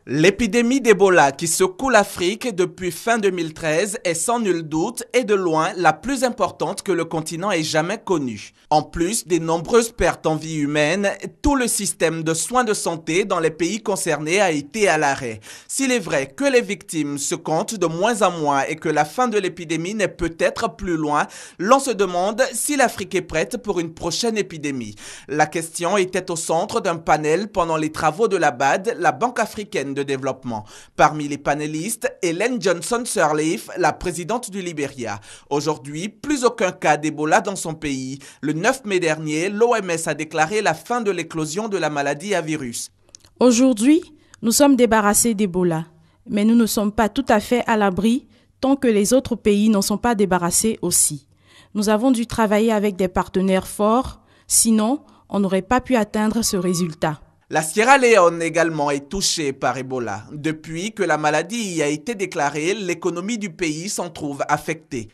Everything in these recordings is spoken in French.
L'épidémie d'Ebola qui secoue l'Afrique depuis fin 2013 est sans nul doute et de loin la plus importante que le continent ait jamais connue. En plus des nombreuses pertes en vie humaine, tout le système de soins de santé dans les pays concernés a été à l'arrêt. S'il est vrai que les victimes se comptent de moins en moins et que la fin de l'épidémie n'est peut-être plus loin, l'on se demande si l'Afrique est prête pour une prochaine épidémie. La question était au centre d'un panel pendant les travaux de la BAD, la Banque africaine de développement. Parmi les panélistes, Ellen Johnson Sirleaf, la présidente du Libéria. Aujourd'hui, plus aucun cas d'Ebola dans son pays. Le 9 mai dernier, l'OMS a déclaré la fin de l'éclosion de la maladie à virus. Aujourd'hui, nous sommes débarrassés d'Ebola, mais nous ne sommes pas tout à fait à l'abri tant que les autres pays n'en sont pas débarrassés aussi. Nous avons dû travailler avec des partenaires forts, sinon on n'aurait pas pu atteindre ce résultat. La Sierra Leone également est touchée par Ebola. Depuis que la maladie y a été déclarée, l'économie du pays s'en trouve affectée.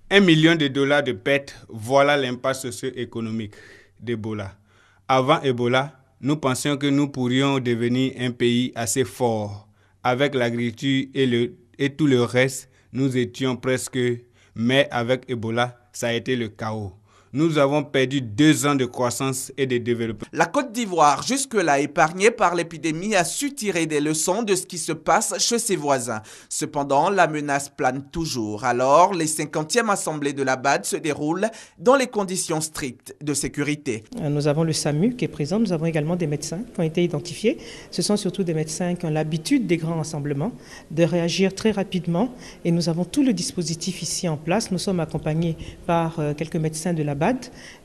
$1 million de pertes, voilà l'impact socio-économique d'Ebola. Avant Ebola, nous pensions que nous pourrions devenir un pays assez fort. Avec l'agriculture et tout le reste, nous étions presque, mais avec Ebola, ça a été le chaos. Nous avons perdu 2 ans de croissance et de développement. La Côte d'Ivoire, jusque-là épargnée par l'épidémie, a su tirer des leçons de ce qui se passe chez ses voisins. Cependant, la menace plane toujours. Alors, les 50e assemblées de la BAD se déroulent dans les conditions strictes de sécurité. Nous avons le SAMU qui est présent, nous avons également des médecins qui ont été identifiés. Ce sont surtout des médecins qui ont l'habitude des grands rassemblements, de réagir très rapidement. Et nous avons tout le dispositif ici en place. Nous sommes accompagnés par quelques médecins de la BAD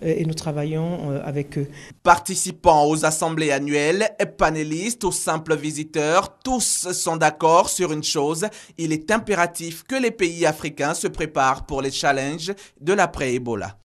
et nous travaillons avec eux. Participants aux assemblées annuelles, panélistes ou simples visiteurs, tous sont d'accord sur une chose, il est impératif que les pays africains se préparent pour les challenges de l'après-Ebola.